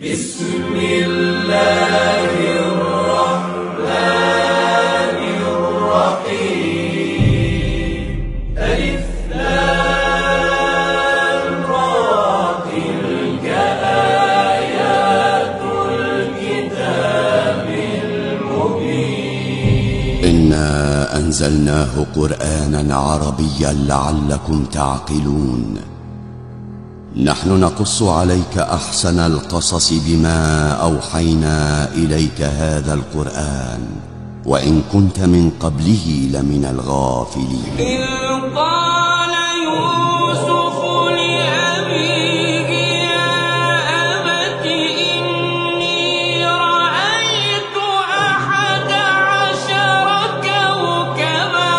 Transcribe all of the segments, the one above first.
بسم الله الرحمن الرحيم ألف لام را تلك آيات الكتاب المبين إنا أنزلناه قرآنا عربيا لعلكم تعقلون نحن نقص عليك أحسن القصص بما أوحينا إليك هذا القرآن وإن كنت من قبله لمن الغافلين إذ قال يوسف لأبيه يا أبت إني رأيت 11 كوكبا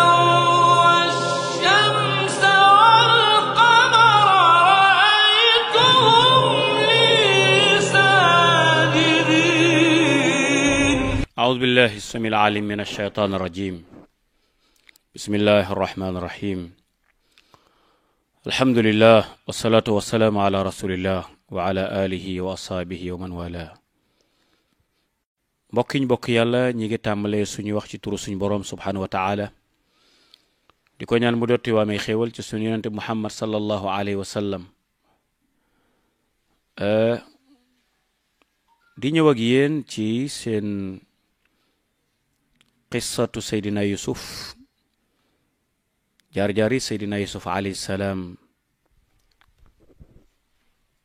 والشمس والقمر أعوذ بالله السميع العليم من الشيطان الرجيم بسم الله الرحمن الرحيم الحمد لله والصلاة والسلام على رسول الله وعلى آله وأصحابه ومن والاه mbokk yàlla ñi ngi tàmbalee suñu wax ci turu suñu borom subhanahu wa ta'ala di ko ñaan mu dotti waa may xéewal ci suñu yonente Muhammad sallallahu alayhi wa sallam di ñëw ak yéen ci seen qissatu Seydina Yusuf jaar-jaari Seydina Yusuf alayhi salaam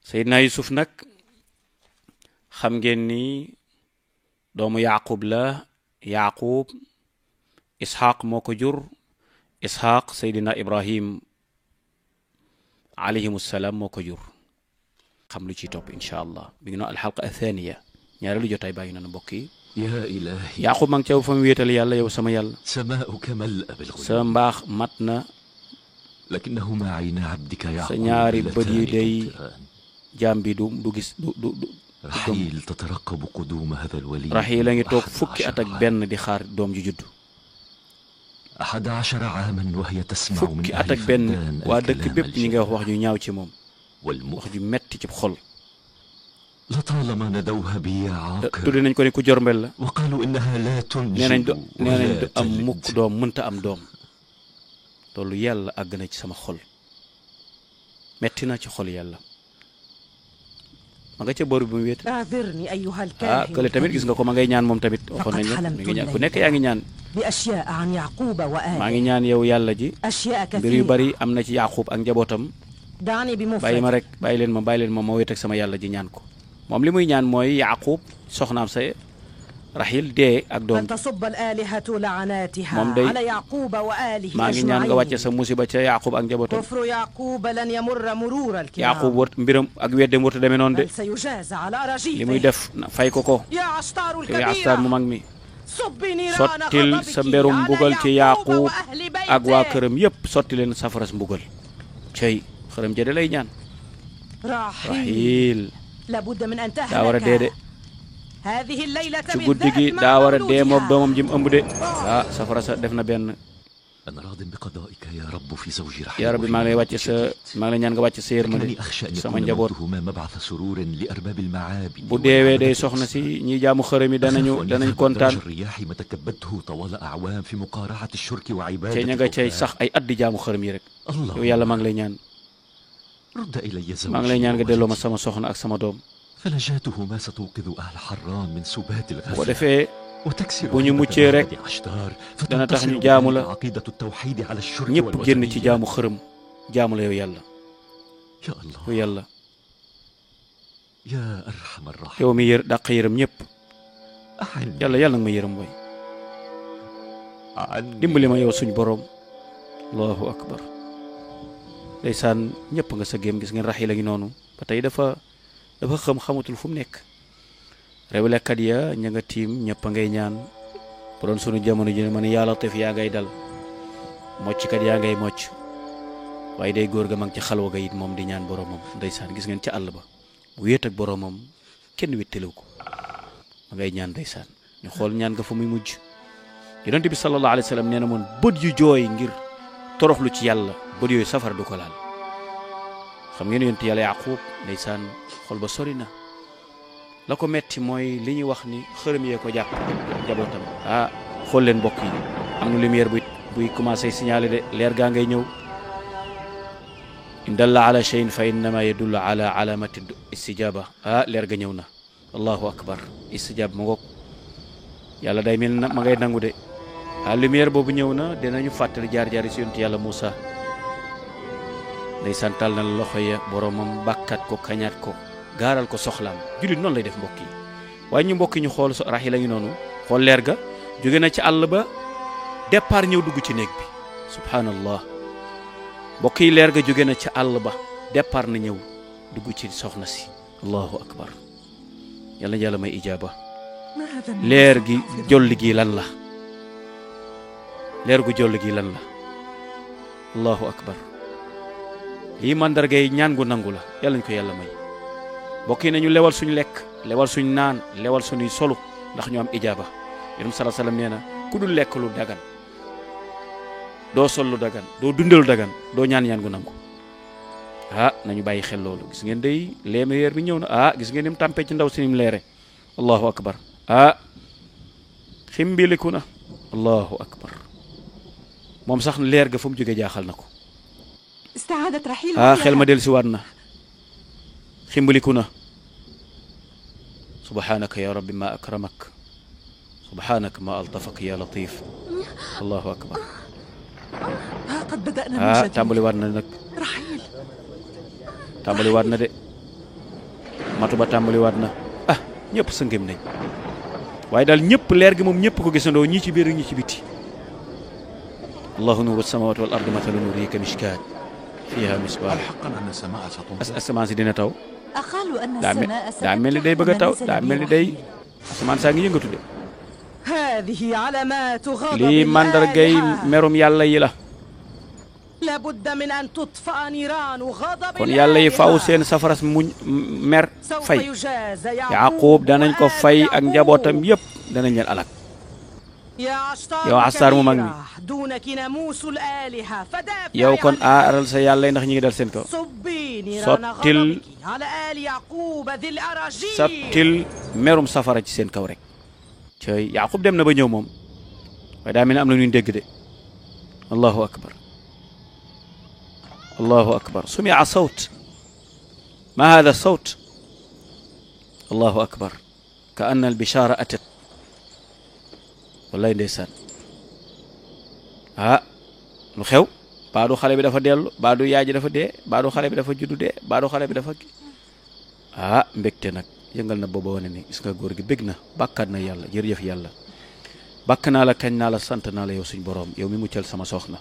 Seydina Yusuf nag xam ngeen ni doomu Yaqub la Yaqub Ishaq moo ko jur Ishaq Seydina Ibrahim alayhimu salaam moo ko jur xam lu ci topp incha allah bi ngi noonu alxalqa athaniya ñaareelu jotaay baa ngi noonu mbokk yi يا إلهي Yaqub ma ngi caw fa mu wéetal yàlla yow sama yàlla سماؤك ملأ بالغيوم sa mbaax mat na لكنهما عينا عبدك يعقوب sa ñaari لا bët yi day تمتران. jaam bi du gis du رحيل تترقب قدوم هذا الولي Raxiil a ngi toog fukki at ak benn di xaar doom ju judd 11 عاما وهي تسمع من fukki at أهل ak benn فدان waa dëkk الكلام bépp ñi nga الجارح wax ju ñaaw ci moom والمؤذي wax ju metti ci xol لطالما ندوها بي يا عاقر tudde nañ ko ni ku jormbel la وقالوا إنها لا nee nañ تنجب nee nañ ولا du am mukk تلد doom mënta am doom loolu yàlla àgg na ci sama xol metti na ci xol yàlla ma nga ca boru bi mu wéet أعذرني أيها ah الكاهن kële tamit gis nga ko ma ngay ñaan moom tamit waxoon nañ la mi ngi ñaan ku nekk yaa ngi ñaan بأشياء عن يعقوب maa وآله ngi ñaan yow yàlla ji أشياء mbir yu كثيرة bari am na ci Yaqub ak njabootam دعني bàyyi ma بمفرد rek bàyyi leen ma wéet ak sama yàlla ji ñaan ko moom li muy ñaan mooy Yaqub soxnaam sa Raxiil dee ak doom أن تصب الآلهة لعناتها moom day على يعقوب وآله maa ngi ñaan nga wàcce sa أجمعين musiba ca Yaqub ak njabootam كفر يعقوب لن يمر مرور Yaqub الكرام wër mbiram ak weddem wërta demee noonu de بل سيجازى على li muy رجيفه def fay ko ko يا عشتار yow Astar mu الكبيرة mag mi صب نيران sottil غضبك sa mberum على mbugal ci يعقوب Yaqub وأهل ak waa بيته këram yépp sotti leen safaras mbugal cey xërëm jëde lay ñaan رحيل Raxiil لابد من أن daa war a dee de تهلك هذه الليلة ci guddi gi بالذات daa مع war a dee moom مولودها doomam ji mu ëmb de ah safara sa def na benn أنا راض بقضائك يا رب في زوجي رحيل yaa rabbi maa ngi lay wàcce sa maa ngi lay ñaan nga wàcce sa yërmande لكنني أخشى أن sama يكون njaboot موتهما مبعث سرور لأرباب المعابد bu deewee day soxna si ñi jaamu xërëm yi danañ kontaan الرياح ما تكبدته طوال أعوام في مقارعة الشرك وعبادة cey ña nga cey الأوثان. sax ay at di jaamu xërëm yi rek الله yow yàlla maa ngi lay ñaan رد إلي maa ngi lay ñaan nga delloo ma زوجي sama soxna ak sama doom فلجاتهما ستوقظ أهل حران من سبات boo الغفلة defee وتكسر bu ñu هيبة muccee rek معبد عشتار dana tax ñu فتنتصر jaamu بذلك la عقيدة التوحيد على الشرك ñëpp génn ci والوثنية. jaamu xërëm jaamu la yow yàlla يا الله yow yàlla يا أرحم الراحمين yow mi dàq yërëm ñëpp أعني yàlla nga ma yërëm way عني dimbali ma yow suñu borom allahu akbar ndeysaan ñëpp nga sa géem gis ngeen Raxiil a ngi noonu ba tey dafa xamatul fu mu nekk réewlekat ya ña nga tiim ñëpp a ngay ñaan bu doon sunu jamono ji ma ne yaa Latiif yaa ngay dal mocckat yaa ngay mocc waaye day góor ga ma ngi ci xalwa ga it moom di ñaan boromam ndeysaan gis ngeen ca àll ba bu wéet ak boromam kenn wéttalew ko ma ngay ñaan ndeysaan ñu xool ñaan nga fa muy mujj yonent bi sallallahu alayhi wa sallam nee na moon bët yu jooy ngir toroxlu ci yàlla bët yooyu safara du ko laal xam ngeen yonent yàlla Yaqub ndeysaan xol ba sori na la ko metti mooy li ñuy wax ni xërëm yee ko jàpp njabootam. ah xool leen mbokk yi am na lumière buy commencé signaler de leer gaa ngay ñëw. in dalla ala cheyin fa innama yadullu ala alamati istijaba. ah leer ga ñëw na. allahu akbar istijab ma ngoog yàlla day mel na ma ngay nangu de. ah lumière boobu ñëw na dinañu fàttali jaar-jaari si yonent yàlla Moussa. day santal na loxo ya boromam bàkkat ko kañaat ko gaaral ko soxlaam. jullit noonu lay def mbokk yi waaye ñu mbokk ñu xool rax yi la ngi noonu xool leer ga jóge na ci àll ba départ ñëw dugg ci néeg bi. subhanallah mbokk yi leer ga jóge na ci àll ba départ na ñëw dugg ci soxna si. allahu akbar yàlla na yàlla may ijaaba. leer gi jolli gi lan la. leer gu jolli gi lan la. allahu akbar lii mandargay ñaan gu nangu la yàlla ñu ko yàlla may. mbokk yi nañu lewal suñu lekk lewal suñu naan lewal suñuy solu ndax ñu am ijaaba. yonent bi sallallahu alayhi wasallam nee na ku dul lekk lu dagan doo sol lu dagan doo dundal lu dagan doo ñaan gu nangu. ah nañu bàyyi xel loolu. gis ngeen day leer bi ñëw na. ah gis ngeen ni mu tàmpee ci ndaw si ni mu leere. allahu akbar ah ximbiliku na. allahu akbar moom sax leer ga fa mu jóge jaaxal na ko. ah xel ma del si waat na ximbiliku na. subhanaka ya rabbi ma akramak subhanaka ma altafak ya latif. allahu akbar ah tàmbali waat na nag. tàmbali waat na de matu ba tàmbali waat na. ah ñëpp sëngëm nañ waaye daal ñëpp leer gi moom ñëpp ko gisandoo ñii ci biir ñii ci biti. allahu nuru samawati wal ardi mathalu nurihi kamishkat fiha misbah. asamaan si dina taw. daa mel ni day bëgg a taw daa mel ni day asamaan saa ngi yëngatu de. lii mandargay merum yàlla yi la. kon yàlla yi faaw seen safaras muñ mer fay. Yaaqub danañ ko fay ak njabootam yëpp danañ leen alak. yow Astaar mu mag mi yow kon aaral sa yàlla yi ndax ñi ngi dal seen kaw. sottil merum safara ci seen kaw rek. cey Yaaqub dem na ba ñëw moom waaye daa mel ne am na ñu dégg de. allahu akbar allahu akbar sumia sawt ma hada sawt. allahu akbar ka anna al bishara atat. wallaay ndeysaan ah lu xew baadu xale bi dafa dellu baadu yaay ji dafa dee baadu xale bi dafa juddu dee baadu xale bi dafa ah mbégte nag yëngal na booba wane ni gis nga góor gi bég na bàkkaat na yàlla jërëjëf yàlla bàkk naa la kañ naa la sant naa la yow suñ boroom yow mi muccal sama soxna.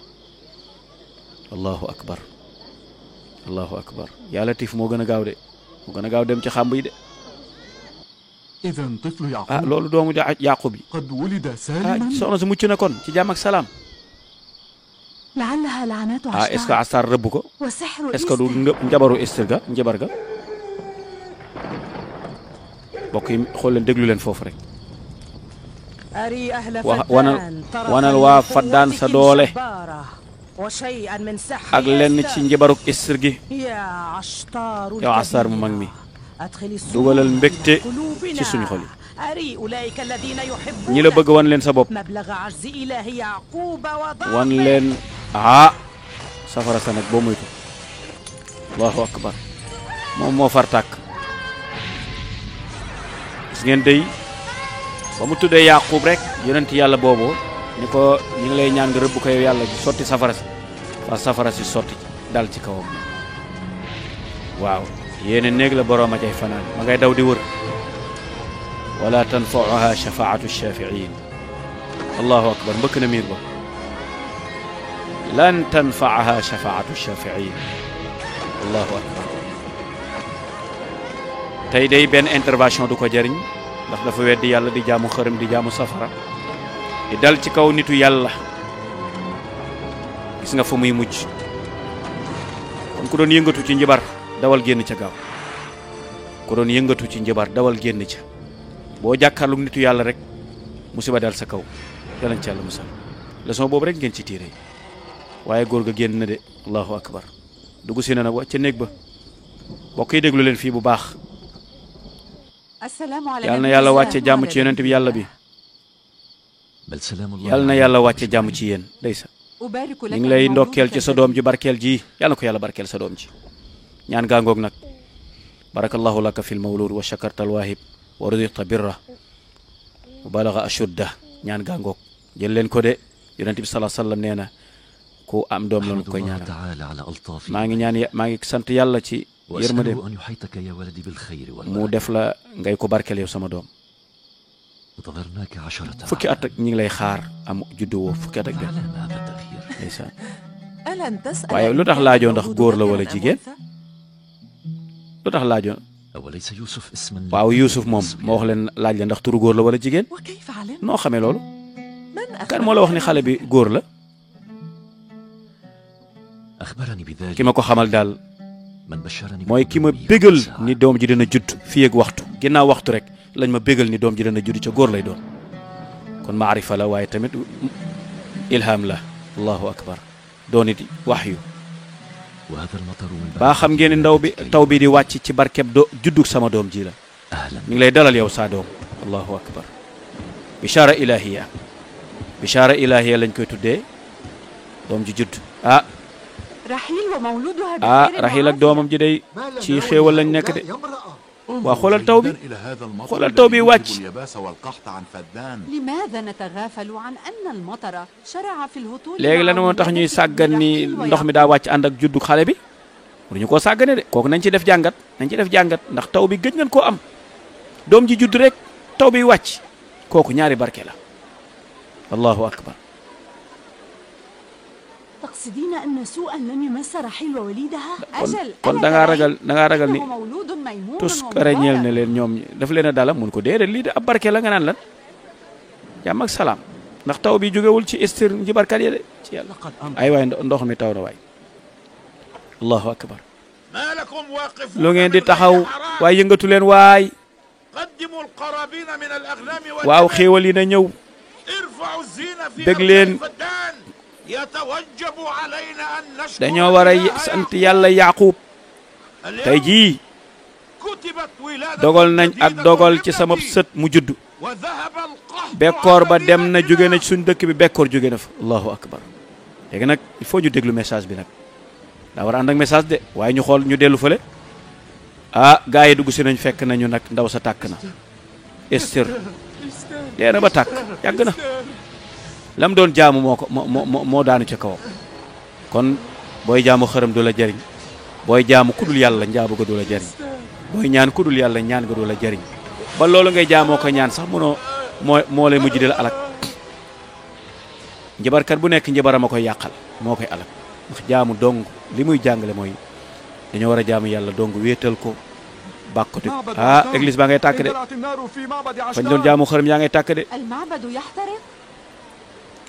allahu akbar allahu akbar yàlla tif moo gën a gaaw de moo gën a gaaw dem ci xàmb yi de. ah loolu doomu Yaaqub bi ah soxna si mucc na kon ci jàmm ak salaam. ah est-ce que Astaar rëbb ko est-ce que du njabaru Ester ga njabar ga. mbokk yi xool leen déglu leen foofu rek. wanal waa Faddaan sa doole ak lenn ci njabaruk Ester gi. yow Astaar mu mag mi dugalal mbégte ci suñu xol yi. ñi la bëgg wan leen sa bopp wan leen ah safara sa nag boo moytu. allahu akbar moom moo far tàkk. gis ngeen day ba mu tuddee Yaaqub rek yonent yàlla boobu ni ko ñu ngi lay ñaan nga rëbb ko yow yàlla ji sotti safara si fa safara si sotti dal ci kawam. waaw yéene néeg la boroom a cay fanaan ma ngay daw di wër. wala tanfauha shafaatu shafiin. allahu akbar mbëkk na miir ba. lan tanfaaha shafaatu shafiin. allahu akbar tey day benn intervention du ko jëriñ ndax dafa weddi yàlla di jaamu xërëm di jaamu safara di dal ci kaw nitu yàlla. gis nga fa muy mujj kon ku doon yëngatu ci njibar dawal génn ca gaaw. ku doon yëngatu ci njibar dawal génn ca boo jàkkaarlu nitu yàlla rek musiba dal sa kaw yàlla ci yàlla musal. leçon boobu rek ngeen ci tiire waaye góor ga génn na de. allahu akbar dugg si na nag ca néeg ba. mbokk yi déglu leen fii bu baax. السلام على yal na yàlla wàcce jàmm ci yonent bi yàlla bi بل سلام الله yal na yàlla wàcce jàmm ci yéen ndeysaan أبارك لك ñu ngi lay ndokkeel ci sa doom ji barkeel ji yal na ko yàlla barkeel sa doom ji ñaan gaangoog nag barakallahu laka fil mawlud wa shakarta alwaahib wa rudita birra wa balaga ashudda ñaan gaangoog jël leen ko de yonent bi salaa sallam nee na ku am doom la ñu koy الله ñaanal تعالى على ألطافه maa ngi ñaan maa ngi sant yàlla ci yërmandeem وأسأله أن يحيطك يا ولدي بالخير mu والبركة def la ngay ko barkeel yow sama doom انتظرناك 10 fukki at ak ñi ngi lay xaar am juddu woo fukki at ak benn على ما هذا التأخير ndeysaan ألن تسأل waaye lu tax laajoo ndax góor la wala jigéen lu tax laajoo أوليس يوسف اسما waaw Yuusuf moom ma wax leen laaj la ndax turu góor la wala jigéen وكيف علمت noo xamee loolu من kan moo la wax ni xale bi góor la أخبرني بذلك ki ma ko xamal daal من بشرني mooy ki ma بالقدوم bégal يوم ni doom ji dina judd fii ak waxtu ginnaaw waxtu rek lañ ma bégal ni doom ji dina judd ca góor lay doon kon maarifa la waaye tamit ilham la allahu akbar doon it waxyu وهذا المطر من baa xam ngeen ni ndaw bi taw bi di wàcc ci barkeb juddug sama doom ji la أهلا ñu ngi lay dalal yow saa doom allahu akbar bichara ilahiya bichara ilahiya lañ koy tuddee doom ji judd رحيل ومولودها Rahil ak doomam ji day ci xéewal lañ nekk de waa xoolal taw bi xoolal taw bi wàcc لماذا نتغافل عن أن المطر شرع في الهطول léegi lan moo tax ñuy sàggan ni ndox mi daa wàcc ànd ak juddu xale bi waruñu koo sàggane de kooku nañ ci def jàngat ndax taw bi gëj ngeen koo am doom ji judd rek taw bi wàcc kooku ñaari barke la allahu akbar تقصدين أن سوءا لم يمس رحيل ووليدها أجل kon da ngaa ragal ni مولود ميمون tus reñeel ne leen ñoom daf leen a dala mun ko déedéet lii de ab barke la nga naan lan jàmm ak salaam ndax taw bi jógewul ci istir njibarkat yi de ci yàlla ay waay ndox mi taw na waay allahu akbar lu ngeen di taxaw waaye yëngatu leen waay waaw xéewal yi na ñëw bég leen dañoo war a sant yàlla Yaaqub tey jii dogal nañ ak dogal ci sama sët mu judd bekkoor ba dem na jóge na suñ dëkk bi bekkoor jóge na fa allahu akbar léegi nag il faut ñu déglu message bi nag daa war a ànd ak message de waaye ñu xool ñu dellu fële gaa yi dugg si nañ fekk nañu nag ndaw sa tàkk na Esther dee na ba tàkk yàgg na lam doon jaamu moo daanu ca kawam kon booy jaamu xërëm du la jariñ booy jaamu kudul yàlla njaabu ga du la jariñ booy ñaan kudul yàlla ñaan ga du la jariñ ba loolu ngay jaamoo ko ñaan sax mënoo moo lay mujj di la alak njabarkat bu nekk njabaram a koy yàqal moo koy alak ndax jaamu dong li muy jàngale mooy dañoo war a jaamu yàlla dong wéetal ko bàkkoti église baa ngay tàkk de fañ doon jaamu xërëm yaa ngay tàkk de المعبد يحترق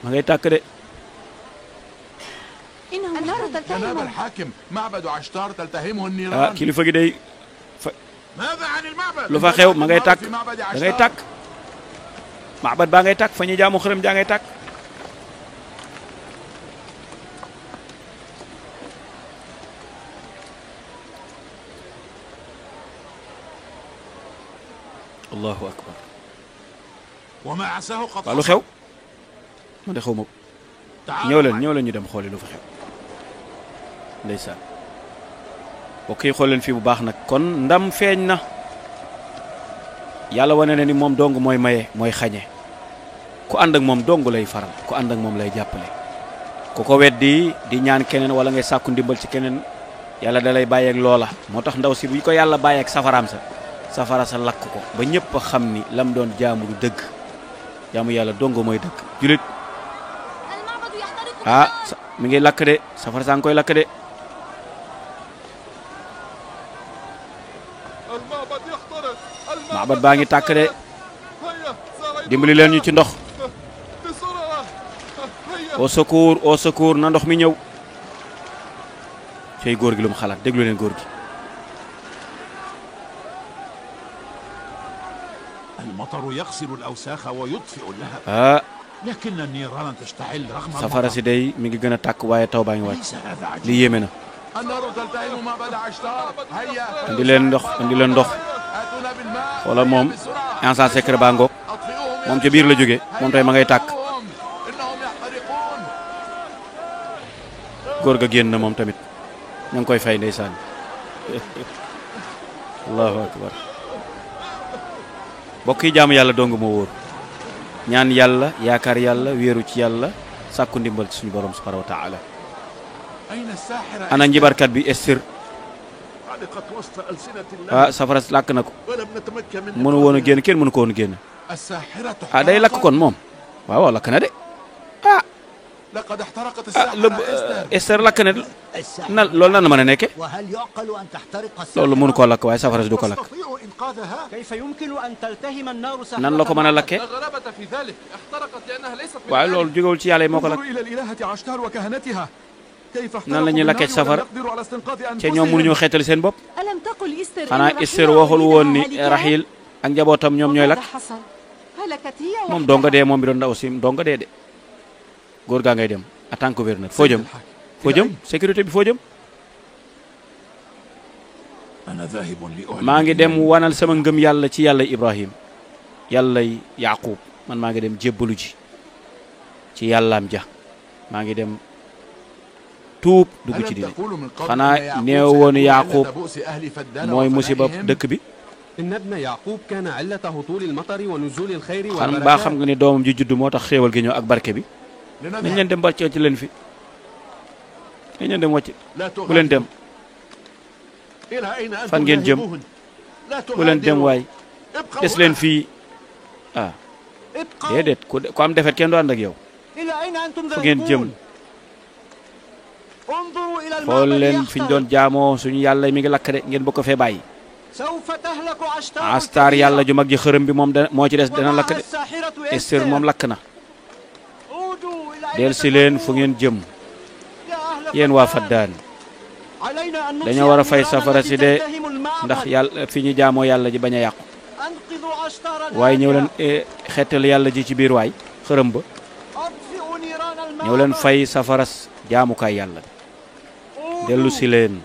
ma ngay tàkk de إنه النار جناب تلتهم الحاكم معبد عشتار تلتهمه النيران kilifa gi day ماذا عن المعبد lu fa xew ma ngay tàkk في معبد da ngay عشتار tàkk maabat baa ngay tàkk fa ñuy jaamu xërëm jaa ngay tàkk allahu akbar وما عساه قد waa lu xew ma de xaw ma ñëw leen ñu dem xooli lu fa xew ndeysaan bokk yi xool leen fii bu baax nag kon ndam feeñ na yàlla wane na ni moom dong mooy maye mooy xañe ku ànd ak moom dong lay faral ku ànd ak moom lay jàppale ku ko weddi di ñaan keneen wala ngay sàkku ndimbal ci keneen yàlla da lay bàyyeeg loola moo tax ndaw si bu ko yàlla bàyyeeg safaraam sa safara sa lakk ko ba ñëpp a xam ni lam doon jaamu du dëgg jaamu yàlla dong mooy dëgg julit mi ngi lakk de safara saa ngi koy lakk de maabat baa ngi tàkk de dimbali leen ñu ci ndox au secours na ndox mi ñëw cey góor gi lu mu xalaat déglu leen góor gi المطر يغسل الأوساخ ويطفئ اللهب لكن النيران تشتعل رغم safara si day mi ngi gën a tàkk waaye taw baa ngi wàcc ليس هذا عجيب li yéeme na النار تلتهم معبد عشتار هيا andi leen ndox wala moom encens secret baa ngoog moom ca biir la jóge moom tey ma ngay tàkk góor ga génn na moom tamit ñu ngi koy fay ndeysaan allahu akbar bokk yi jaamu yàlla dong moo wóor ñaan yàlla yaakaar yàlla wéeru ci yàlla sàkku ndimbal ci suñu borom subhanahu wa taala ana njibarkat bi Esther safara làkk na ko mënu woon a génn kenn mënu ko woon a génn day lakk kon moom waaw lakk na de Esther lakk na loolu nan la mën a nekke loolu mënu koo lakk waaye safara si du ko lakk nan la ko mën a lakke waaye loolu jógewul ci yàlla yi moo ko lakk nan la ñuy lakkee ci safara te ñoom mënuñoo xeetali seen bopp xanaa Esther waxul woon ni Rahil ak njabootam ñoom ñooy lakk moom donga dee moom bi doon ndaw si donga dee de góor gaa ngay dem en tant que gouverneur foo jëm sécurité bi foo jëm maa ngi dem wanal sama ngëm yàlla ci yàlla Ibrahim yàllay Yaqub man maa ngi dem jébbalu ji ci yàllaam ja maa ngi dem tuub dugg ci diine xanaa neew woon Yaqub mooy musiba dëkk bi xanaa baa xam nga ni doomam ji judd moo tax xéewal gi ñëw ak barke bi nañ leen dem wàcc ci leen fi nañ leen dem wàcc bu leen dem fan ngeen jëm bu leen dem waay des leen fii déedéet ku am defet kenn du ànd ak yow fu ngeen jëm xool leen fi ñu doon jaamoo suñu yàlla mi ngi lakk de ngeen bëgg ko fee bàyyi Astar yàlla ju mag ji xërëm bi moom moo ci des dana lakk de Esther moom lakk na del si leen fu ngeen jëm yéen waa Faddaan dañoo war a fay safara si de ndax yàlla fi ñu jaamoo yàlla ji bañ a yàqu waaye ñëw leen xeetal yàlla ji ci biir waay xërëm ba ñëw leen fay safara jaamukaay yàlla dellu si leen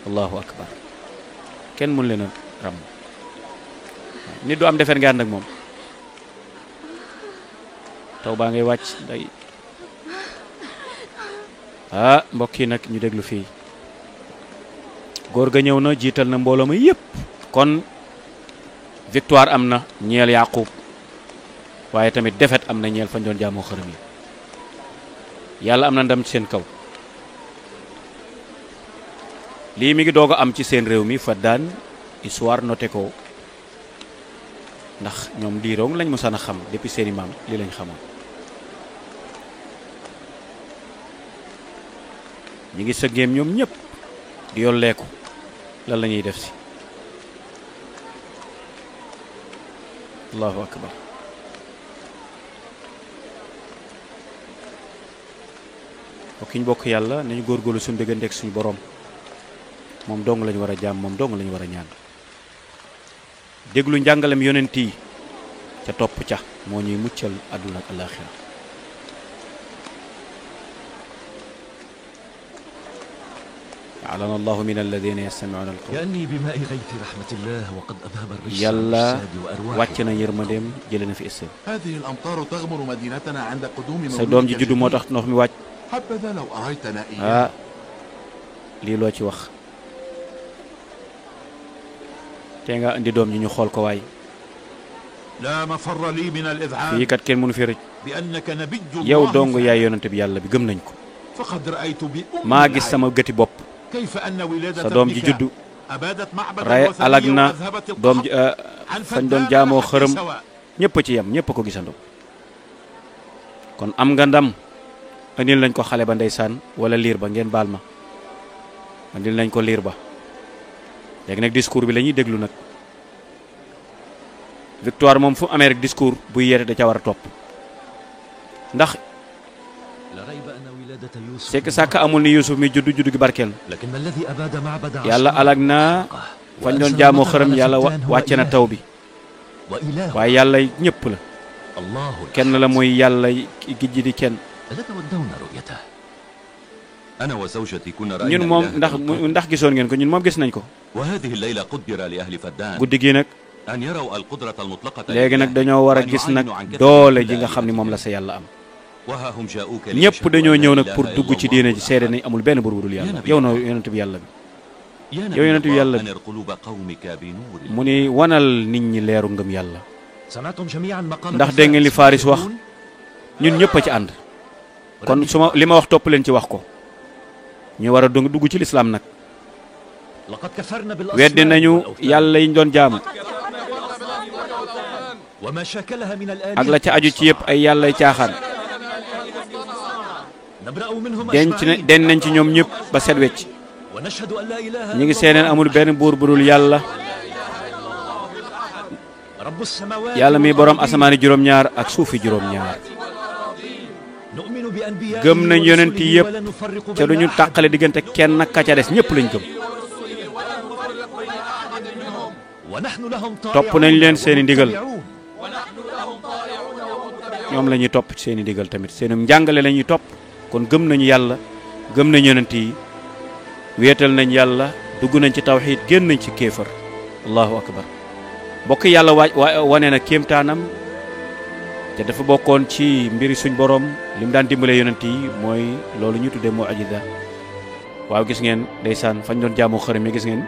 allahu akbar kenn mun leen a ram nit du am defet nga ànd ak moom taw baa ngay wàcc day mbokk yi nag ñu déglu fii góor ga ñëw na jiital na mbooloo ma yépp kon victoire am na ñeel Yaqub waaye tamit défaite am na ñeel fañ doon jaamoo xërëm yi yàlla am na ndam ci seen kaw lii mi ngi doog a am ci seen réew mi Faddaan histoire noté ko ndax ñoom lii rong lañ mosaan a xam depuis seeni maam lii lañ xamoon ñi ngi sëggeem ñoom ñëpp di yolleeku lan la ñuy def si allahu akbar bokk ñu bokk yàlla nañu góorgóorlu suñu diggante ak suñu borom moom dong lañu war a jaam moom dong lañu war a ñaan déglu njàngalem yonent yi ca topp ca moo ñuy muccal àdduna ak alaaxira ja'alana allahu min alladina yastami'una alqawla كأني بماء غيث رحمة الله وقد أذهب الرجس yàlla والفساد وأرواح wàcc na yërmandeem jëlee na fi Esther هذه الأمطار تغمر مدينتنا عند قدوم sa doom ji juddu moo tax ndox mi wàcc حبذا لو أريتنا إياه lii loo ci wax te nga indi doom ji ñu xool ko waay لا مفر لي من الإذعان fii kat kenn mënu fi rëcc بأنك نبي yow الله dong yaay yonante bi yàlla bi gëm nañ ko فقد رأيت بأم maa gis sama gëti bopp كيف أن ولادة sa doom ji ابنك juddu أبادت معبدا ray alag وثنيا na وأذهبت doom ji القحط عن fañ doon فدان jaamoo حق xërëm سواء. ñëpp ci yem ñëpp ko gisandoo kon am nga ndam andil nañ ko xale ba ndeysaan wala liir ba ngeen baal ma andil nañ ko liir ba léegi nag discours bi la ñuy déglu nag victoire moom fu amee rek discours buy yeete da ca war a topp ndax لا ريب أن ولادة يوسف c'est que sàkk amul ni Yuusuf mi juddu juddu gi barkeel لكن الذي أباد معبد yàlla عشتار alag na fañ doon jaamoo xërëm yàlla wàcce na taw bi وإله waaye yàlla ñëpp la الله kenn la mooy yàlla gi ji di kenn ألا تودون رؤيته أنا وزوجتي كنا رأينا ñun moom إله ndax gisoon ngeen ko ñun moom gis nañ ko وهذه الليلة قدر لأهل فدان guddi gi nag أن يروا القدرة المطلقة léegi nag لله dañoo war a وأن gis يعلنوا nag عن كثرة doole من ji nga الله xam ni moom la إله. sa yàlla am وها هم جاءوك ñëpp ليشهدوا dañoo أن ñëw لا nag pour إله dugg إلا ci الله diine ji seede nañ amul benn buur bu dul yàlla yow noo yonent bi yàlla bi يا yow yonent bi نبي yàlla الله أنر قلوب قومك بنور mu ni wanal nit ñi leeru ngëm yàlla سمعتم جميعا مقالة ndax dégg ngeen li Faris wax ñun ñëpp a ci ànd kon su ma li ma wax topp leen ci wax ko ñu war a dugg ci lislaam nag لقد كفرنا بالأصنام weddi nañu والأوثان yàlla yiñ doon jaamu وما شاكلها من الآلهة ak la ca aju ci yëpp ay yàllay caaxaan نبرأ منهم denc أجمعين den nañ ci ñoom ñëpp ba set wecc ونشهد أن لا إله ñi ngi إلا seeneen الله amul benn buur bu dul yàlla رب السماوات yàlla mi borom والأرض. asamaani juróom-ñaar ak suufi juróom-ñaar نؤمن بأنبيائه gëm nañ yonent ورسله yi yëpp ولا نفرق ca بين duñu أحد. tàqale diggante kenn ak ka ca des ñëpp lañ gëm ونحن لهم topp nañ leen seeni ndigal ومتبعون. ñoom la ñuy topp ci seeni ndigal tamit seeni njàngale la ñuy topp kon gëm nañu yàlla gëm nañ yonent yi wéetal nañ yàlla dugg nañ ci tawxiid génn nañ ci kéefar allahu akbar bokk yàlla wane na kéemtaanam te dafa bokkoon ci mbiri suñ borom li mu daan dimbale yonent yi mooy loolu ñu tuddee mu'jiza waaw gis ngeen ndeysaan fañ doon jaamu xërëm yi gis ngeen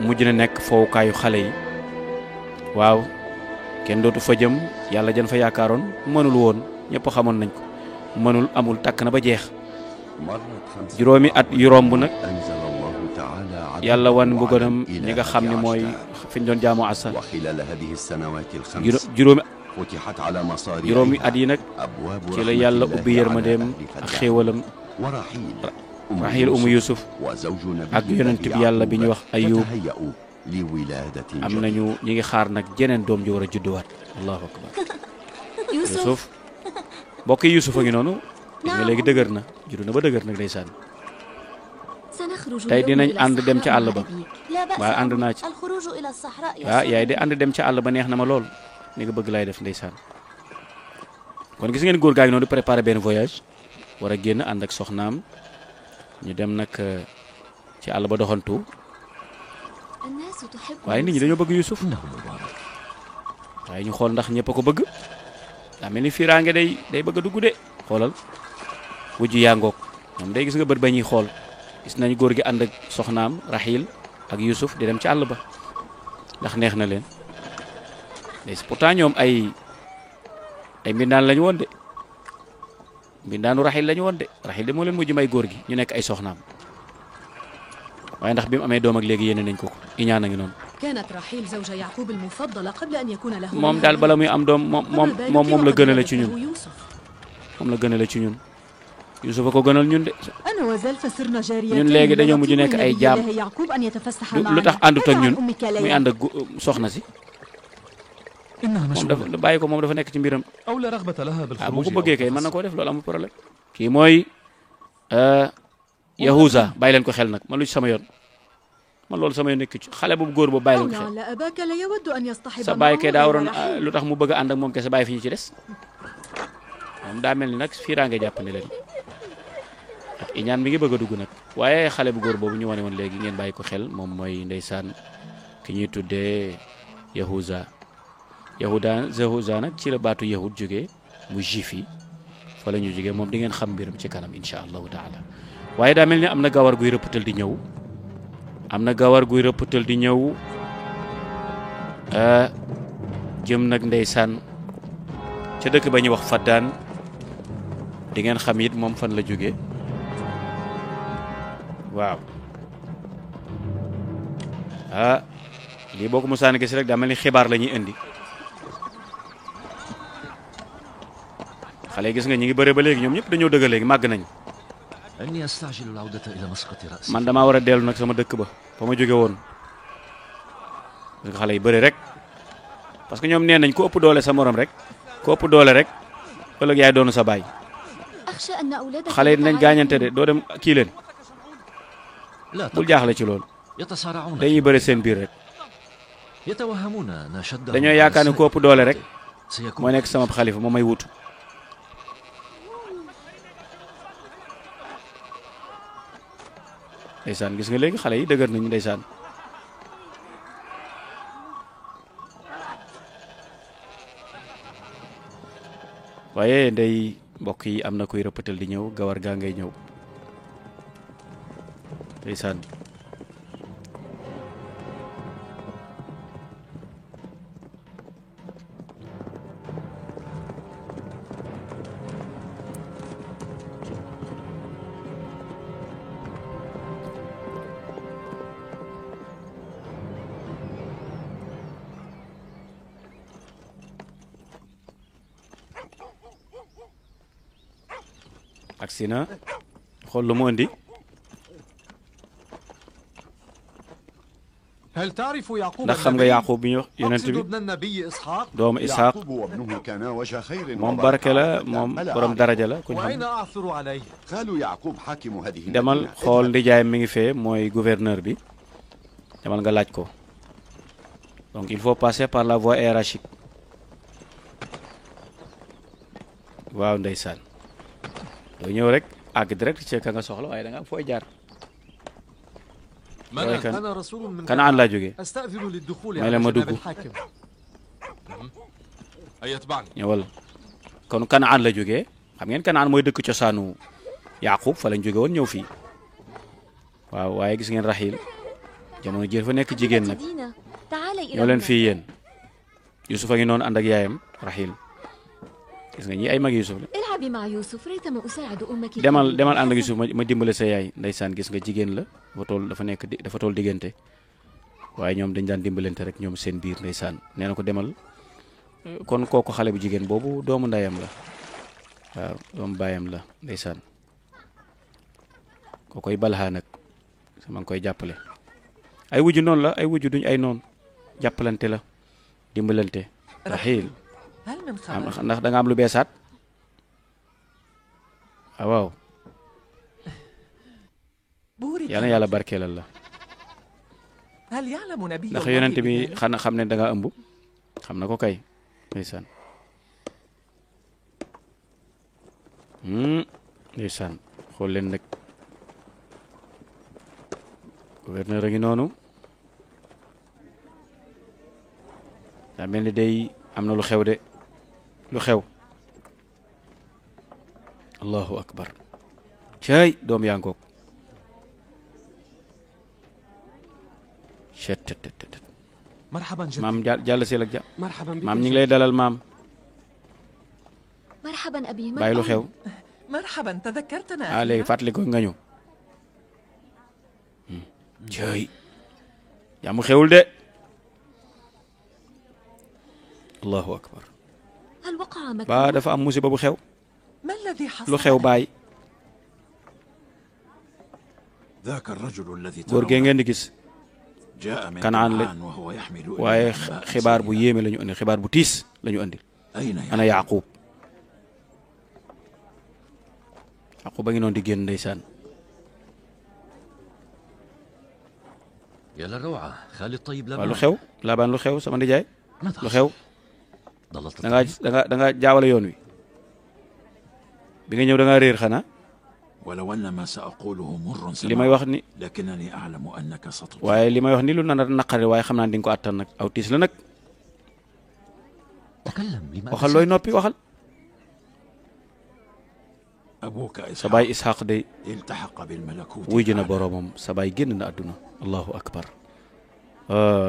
mujj na nekk foowukaayu xale yi waaw kenn dootu fa jëm yàlla jan fa yaakaaroon mënul woon ñëpp xamoon nañ ko mënul amul takk na ba jeex juróomi at yu romb nag yàlla wan mbuganam ñi nga xam ne mooy fi ñu doon jaamu asa juróomi at yi nag ci la yàlla ubbi yërmandeem ak xéewalam raxiil umu yusuf ak yonent bi yàlla bi ñu wax ayub am nañu ñi ngi xaar nag jeneen doom ji war a judduwaat allahu akbar yusuf mbokk yi yusuf a ngi noonu nga léegi dëgër na juddu na ba dëgër nag ndeysaan tey dinañ ànd dem ca àll ba waaye ànd naa ci waaw yaay di ànd dem ca àll ba neex na ma lool ni nga bëgg laay def ndeysaan kon gis ngeen góor gaa ngi noonu di préparé benn voyage war a génn ànd ak soxnaam ñu dem nag ci àll ba doxantu waaye nit ñi dañoo bëgg Yusuf waaye ñu xool ndax ñëpp a ko bëgg daa mel ni fiiraange day bëgg a dugg de xoolal wujju yaa ngoog ñoom day gis nga bët ba ñuy xool gis nañ góor gi ànd ak soxnaam Raxiil ak Yusuf di dem ci àll ba ndax neex na leen des pourtant ñoom ay mbindaan lañu woon de mbindaanu Raxiil lañu woon de Raxiil de moo leen mujj may góor gi ñu nekk ay soxnaam waaye ndax bi mu amee doom ak léegi yéene nañ ko iñaan a ngi noonu moom daal bala muy am doom moom la gënale ci ñun moom la gënale ci ñun Yuusufa ko gënal ñun de ñun léegi dañoo mujj nekk ay jaam lu tax àndut ak ñun muy ànd ak soxna si moom dafa bàyyi ko moom dafa nekk ci mbiram bu ko bëggee kay mën na koo def loolu amul problème kii mooy Yahuza bàyyi leen ko xel nag man lu ci sama yoon man loolu sama yoon nekk ci xale bu góor boobu bàyyi leen ko xel sa bàyyi kay daa waroon lu tax mu bëgg a ànd ak moom kese bàyyi fi ñu ci des moom daa mel ni nag fiiraange jàppandi leen ak iñaan mi ngi bëgg a dugg nag waaye xale bu góor boobu ñu wane woon léegi ngeen bàyyi ko xel moom mooy ndeysaan ki ñuy tuddee Yahuza nag ci la baatu yahud jógee mu juif yi fa la ñu jógee moom di ngeen xam mbiram ci kanam insha allahu taala waaye daa mel ni am na gawar guy rëppatal di ñëw jëm nag ndeysaan ca dëkk ba ñuy wax Faddaan di ngeen xam it moom fan la jógee waaw lii boo ko musaan gis rek daa mel ni xibaar la ñuy indi xale yi gis nga ñi ngi bëre ba léegi ñoom ñëpp dañoo dëgg léegi màgg nañ man damaa war a dellu nag sama dëkk ba fa ma jóge woon parce que xale yi bëre rek parce que ñoom nee nañ ku ëpp doole sa morom rek ku ëpp doole rek ëllëg yaay doonu sa baay xale yi dinañ gaañante de doo dem kii leen bul jaaxle ci loolu dañuy bëre seen biir rek dañoo yaakaar ne ku ëpp doole rek mooy nekk sama xalifa moo may wutu ndeysaan gis nga léegi xale yi dëgër nañu ndeysaan waaye ndey mbokk yi am na kuy rëppatal di ñëw gawar gaa ngay ñëw ndeysaan agsi na xool lu mu indi هل تعرف يعقوب ndax xam nga Yaaqub bi ñu wax yonent أقصد bi ابن النبي إسحاق doomu Isaaq يعقوب وابنه كانا وجه خير moom barke la moom borom daraja la kuñ وأين xam أعثر عليه قالوا يعقوب حاكم هذه demal المدينة. xool ndijaayam mi ngi fee mooy gouverneur bi demal nga laaj ko donc il faut passer par la voie hiérarchique waaw ndeysaan doo ñëw rek àgg direct ci ka nga soxla waaye da nga am fooy jaar من كان- أنا رسول من Kanaan laa jógee أستأذن للدخول ما على لما جناب دقوا. الحاكم أي يتبعني. ñëwal kon Kanaan la jógee xam ngeen Kanaan mooy dëkk cosaanu Yaaqub fa lañ jóge woon ñëw fii waaw waaye gis ngeen Raxiil jamono ji fa nekk jigéen nag ñoo leen fii yéen Yusuf a ngi noonu ànd ak yaayam Raxiil gis nga ñi ay mag Yusuf la العبي مع يوسف ريتما أساعد أمك demal ànd ak Yusuf ma dimbale sa yaay ndeysaan gis nga jigéen la dafa tool diggante waaye ñoom dañ daan dimbalante rek ñoom seen biir ndeysaan nee na ko demal kon kooku xale bu jigéen boobu doomu ndeyam la waaw doomu baayam la ndeysaan koo koy balxaa nag sama ngi koy jàppale ay wujju noonu la ay wujju duñ ay noonu jàppalante la dimbalante Raxiil هل من خبر ndax da nga am lu beesaat ah waaw بورك yal na yàlla barkeelal la هل يعلم نبي ndax الله yonent bi بذلك؟ xana xam ne da nga ëmb xam na ko kay ndeysaan ndeysaan xool leen nag gouverneur a ngi noonu daa mel ni day am na lu xew de lu xew allahu akbar cay doom yaa ngoog cettt مرحبا جدا maam jàll seel ak ja مرحبا بك maam ñi ngi lay dalal maam مرحبا أبي bàyyi lu xew مرحبا تذكرتنا ah léegi fàttali ko nga ñëw cay yaa mu xewul de allahu akbar هل وقع ba مكروه؟ dafa am musiba bu xew ما الذي حصل lu xew baay ذاك الرجل الذي góor gee ترون ngeen di gis جاء من كنعان كنعان وهو يحمل waaye إلينا أنباء xibaar bu سرية. yéeme la ñu andi xibaar bu tiis la ñu andi أين ana يعقوب؟ Yaqub a ngi noonu di génn ndeysaan يا للروعة خالد طيب waaw lu لما xew laabaan lu xew sama ndijaay ماذا lu xew ضلت da ngaa da ngaa jaawale yoon wi bi nga ñëw da ngaa réer xanaa ولو أن ما سأقوله مر li may سمعه wax ni لكنني أعلم أنك ستطيع. waaye li may wax ni lu nar a naqare waaye xam naa di nga ko attan nag aw tiis la nag تكلم لما waxal looy noppi waxal أبوك sa baay إسحاق Isxaaq day التحق بالملكوت wuy ji na الأعلى. boroomam sa baay génn na àdduna allahu akbar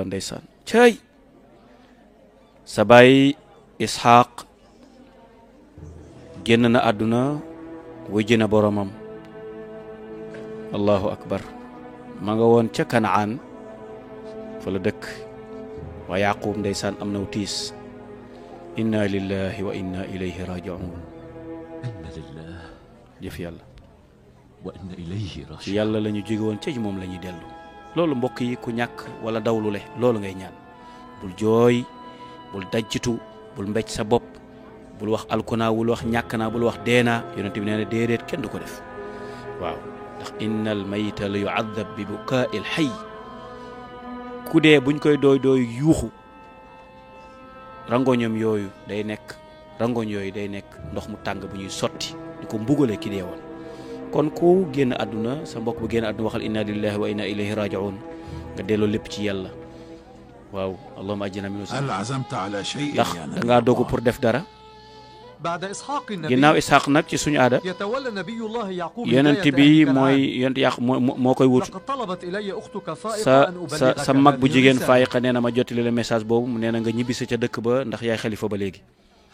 ndeysaan cay sa baay Isxaaq génn na àdduna wuy ji na boroomam allahu akbar ma nga woon ca Kanaan fa la dëkk waa Yaqub ndeysaan am na wu tiis inna lillahi wa inna ilayhi raji'un إن لله jëf yàlla وإن إليه ci راجعون yàlla la ñu jóge woon ca moom la ñuy dellu loolu mbokk yi ku ñàkk wala dawlu le loolu ngay ñaan bul jooy bul dajjitu bul mbéj sa bopp bul wax alkunaa bul wax ñàkk naa bul wax deenaa yonent bi nee na déedéet kenn du ko def waaw ndax inna al mayta la yu'adhab bi bukaa'il hayy ku dee buñ koy dooy yuuxu rangoñam yooyu day nekk ndox mu tàng bu ñuy sotti di ko mbugale ki dee woon kon ku génn àdduna sa mbokk bu génn àdduna waxal inna lillahi wa inna ilayhi raji'un nga delloo lépp ci yàlla waaw allahumma ajina min هل عزمت على شيء ndax يا da نبي ngaa dogu الله؟ pour def dara بعد إسحاق النبي ginnaaw Isxaaq nag ci suñu aada يتولى نبي الله يعقوب yonent هداية bi أهل mooy كنعان. yonent yàq moo koy wut لقد طلبت إلي أختك فائقة sa أن sa أبلغك sa mag bu هذه jigéen الرسالة. Faayiqa nee na ma jottali la message boobu nee na nga ñibbisi ca dëkk ba ndax yaay xalifa ba léegi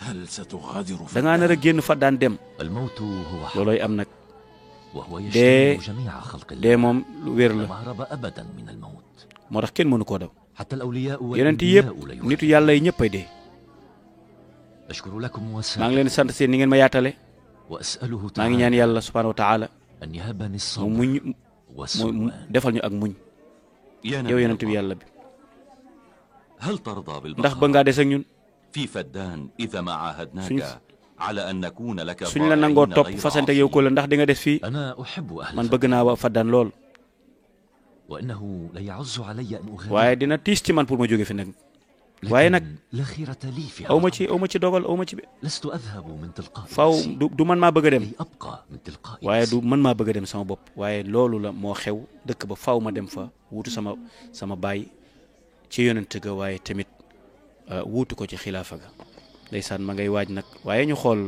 هل ستغادر da ngaa nar a génn fa daan dem الموت هو حق loolooy am nag وهو دي- يشتمل جميع خلق dee الله moom lu wér la لا مهرب أبدا من الموت moo tax kenn mënu koo daw حتى الأولياء yonent yëpp والأنبياء لا nitu يخافون. yàlla yi ñëpp ay dee أشكر لكم maa ngi leen di sant seen ni ngeen ma yaatale وأسأله maa ngi ñaan تعالى yàlla subhaanahu wa taala أن يهبني mu الصبر muñ mu والسلوان defal ñu ak muñ يا yow نبي yonent bi الله، yàlla bi هل ترضى ndax ba بالبقاء ngaa des ak ñun في فدان إذا ما عاهدناك سن- على أن نكون لك suñ la nangoo طائعين topp غير fasante yow ko عاصين؟ la ndax di nga des fii أنا أحب أهل man bëgg naa wa faddaan lool وإنه ليعز علي أن waaye أغادر dina tiis ci man pour ma jóge fi nag waaye nag لكن لا خيرة لي في aw ma هذا ci aw ma ci dogal aw ma ci لست أذهب من تلقاء faw نفسي du man maa bëgg a dem كي أبقى من تلقاء waaye نفسي du man maa bëgg a dem sama bopp waaye loolu la moo xew dëkk ba faw ma dem fa wuutu sama baay ci yonent ga waaye tamit wuutu ko ci xilaafa ga ndeysaan ma ngay waaj nag waaye ñu xool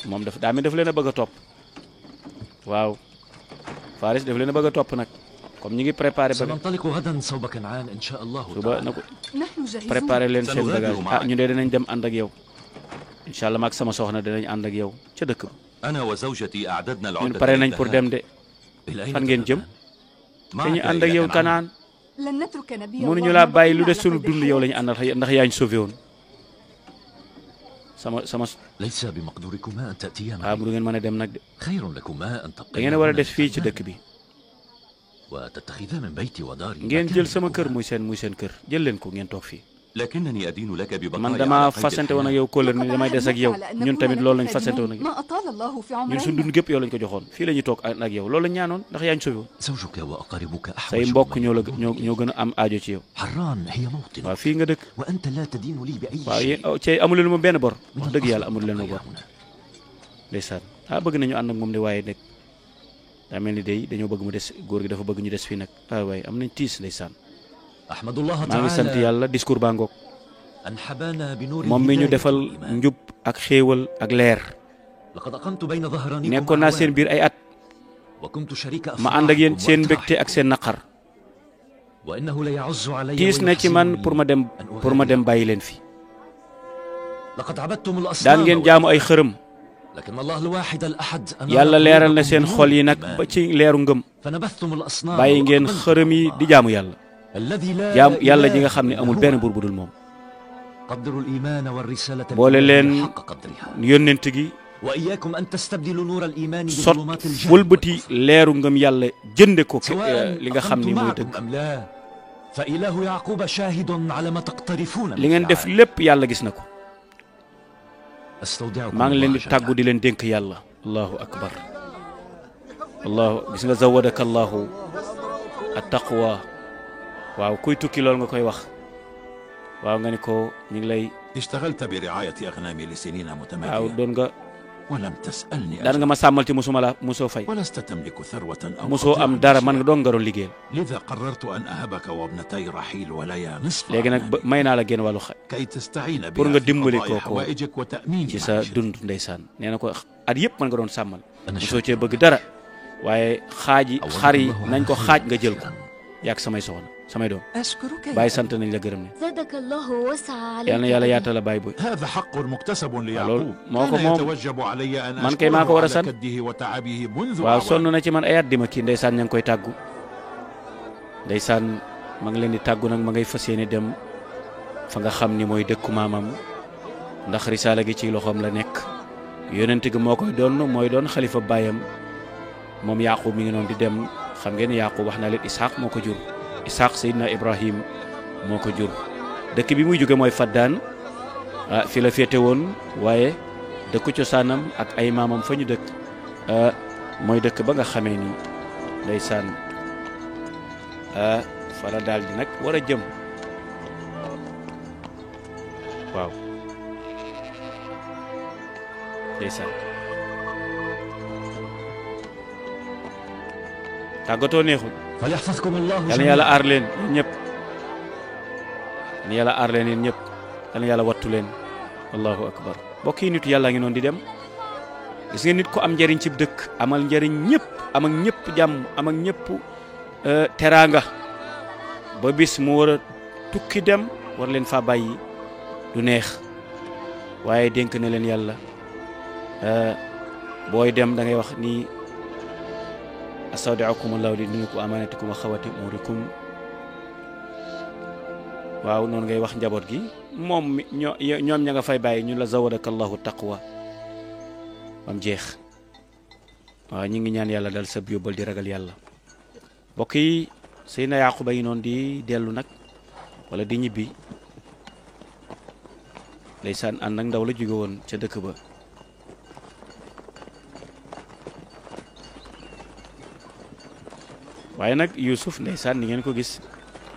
moom daa mel daf leen a bëgg a topp waaw Faris daf leen a bëgg a topp nag comme ñi ngi préparé ba سننطلق غدا صوب كنعان إن شاء الله suba na تعالى ko نحن جاهزون. préparé leen seen Sanugadu bagage maak. ñu dee dinañ dem ànd ak yow incha allah maag sama soxna dinañ ànd ak yow ca dëkk ba أنا وزوجتي أعددنا ñun العدة pare nañ pour dem de إلى أين fan ngeen jëm تذهبان؟ معك dañu ànd ak إلى yow كنعان. kanaan لن نترك نبي mënuñu الله laa bàyyi lu مبقيا des على sunu قيد dund yow الحياة. lañu àndal ndax yaa ñu sauvé woon sama ليس بمقدوركما أن تأتيا ah معي du ngeen mën a dem nag de خير لكما أن da تبقيا ngeen a war a هنا des fii ci للخدمة dëkk bi وتتخذا من بيتي وداري ngeen مكانا jël sama kër لكما. muy seen kër jël leen ko ngeen toog fii لكنني أدين لك ببقاء man على dama قيد fasante woon ak الحياة. yow kóllëre ni لقد damay des ak yow عهدناك على أن ñun نكون tamit لك loolu lañ fasante woon خادمين ak yow ما أطال الله في ñun suñ عمرنا. dund gépp yow lañ ko joxoon fii la ñuy toog ak yow loolu lañ ñaanoon ndax yaa ñu sauvé woon زوجك وأقاربك say أحوج mbokk ما ñoo la يكون ñoo إليه. ñoo gën a am aajo ci yow حران هي موطن waaw fii nga dëkk وأنت لا تدين لي بأي waaw شيء yéen ci amul leen ma benn bor من wax dëgg yàlla الأفضل amul leen ma أبقى bor هنا. ndeysaan bëgg nañu ànd ak moom de waaye nag daa mel ni day dañoo bëgg mu des góor gi dafa bëgg ñu des fii nag waaye am nañ tiis ndeysaan أحمد الله maa ngi sant تعالى yàlla discours baa ngoog أن حبانا بنور moom mi ñu الهداية defal والإيمان. njub ak xéewal ak leer لقد أقمت بين ظهرانيكم nekkoon naa seen أعوام biir ay at وكنت شريك ma ànd ak yéen أفراحكم seen mbégte ak وأتراحكم. seen naqar وإنه ليعز علي tiis na ci man ويحزنني pour ma dem أن pour ma dem أغادر. bàyyi leen fi لقد عبدتم daan الأصنام ngeen jaamu ay xërëm لكن الله الواحد الأحد أنار yàlla leeral na قلوبكم seen بنور xol yi nag الإيمان. ba ci leeru ngëm فنبثتم الأصنام bàyyi ngeen وأقبلتم xërëm yi على di الله. jaamu yàlla الذي لا jaam yàlla ji إله nga xam ne إلا amul هو. benn buur bu dul moom قدروا الإيمان والرسالة boole leen الإلهية حق قدرها yónnent gi وإياكم أن تستبدلوا نور الإيمان sot بظلمات الجهل wëlbati leeru ngëm yàlla jënde ko سواء li nga xam أقمت ni mooy معكم dëgg أم لا فإله يعقوب شاهد على ما تقترفون li ngeen من def فعال. lépp yàlla gis na ko أستودعكم maa ngi leen di الله tàggu جميعا. di leen dénk yàlla allahu akbar allahu gis nga zawadaka allahu attaqwa waaw kuy tukki loolu nga koy wax waaw nga ni ko ñu ngi lay اشتغلت برعاية أغنامي لسنين waaw متمادية doon nga ولم تسألني daan nga أجل. ma sàmmal ci musuma la musoo fay ولست تملك ثروة أو musoo قطيعا am dara من man شيء. nga doon nga doon liggéeyal لذا قررت أن أهبك وابنتي رحيل وليا نصف léegi nag أغنامي may naa la génn wàllu xaj كي تستعين pour بها nga في dimbali قضاء ko حوائجك وتأمين ci sa معيشتك. dund ndeysaan nee na ko at yëpp man nga doon sàmmal أنا musoo شاكر cee bëgg dara waaye xaaji أولا xar yi الله nañ ko على xaaj خير nga jël ko كثيراً. yàgg samay soxna samay doom أشكرك يا bàyyi sant nañ la gërëm ne زادك الله ووسع عليك yal na yàlla أبي. yaatal la bàyyi boy هذا حق مكتسب loolu ليعقوب moo ko كان moom يتوجب علي أن man kay maa ko war a أشكره على sant كده وتعبه منذ waaw sonn أعوام. na ci man ay at di ma kii ndeysaan ña ngi koy tàggu ndeysaan ma ngi leen di tàggu nag ma ngay fas yéene dem fa nga xam ni mooy dëkku maamam ndax risaala gi ci loxoom la nekk yonent gi moo koy doon mooy doon xalifa baayam moom yaqub mi ngi noonu di dem xam ngeen yaqub wax naa leen ishaq moo ko jur ishaq seydina ibrahim moo ko jur dëkk bi muy jóge mooy faddaan fi la féete woon waaye dëkku cosaanam ak ay maamam fa ñu dëkk mooy dëkk ba nga xamee ni ndeysaan fa la daal di nag war a jëm waaw ndeysaan tàggatoo neexul. فليحفظكم الله yal na yàlla aar leen yéen ñëpp. yal na yàlla aar leen yéen ñëpp. yal na yàlla wattu leen. allahu akbar. mbokk yi nitu yàlla ngi noonu di dem. gis nga nit ko am njëriñ ci dëkk amal njëriñ ñëpp am ak ñëpp jàmm am ak ñëpp teraanga ba bis mu war a tukki dem war leen fa bàyyi du neex waaye dénk na leen yàlla booy dem da ngay wax ni astawdi'ukum allahu li dinikum wa amanatikum wa xawati umurikum waaw noonu ngay wax njaboot gi moom ñoom ña nga fay bàyyi ñu la zawadaka allahu taqwa bam jeex waaw ñu ngi ñaan yàlla dal sab yóbbal di ragal yàlla mbokk yi Seydina Yaquba yi noonu di dellu nag wala di ñibbi ndeysaan ànd ak ndaw la jóge woon ca dëkk ba waaye nag Yuusuf ndeysaan ni ngeen ko gis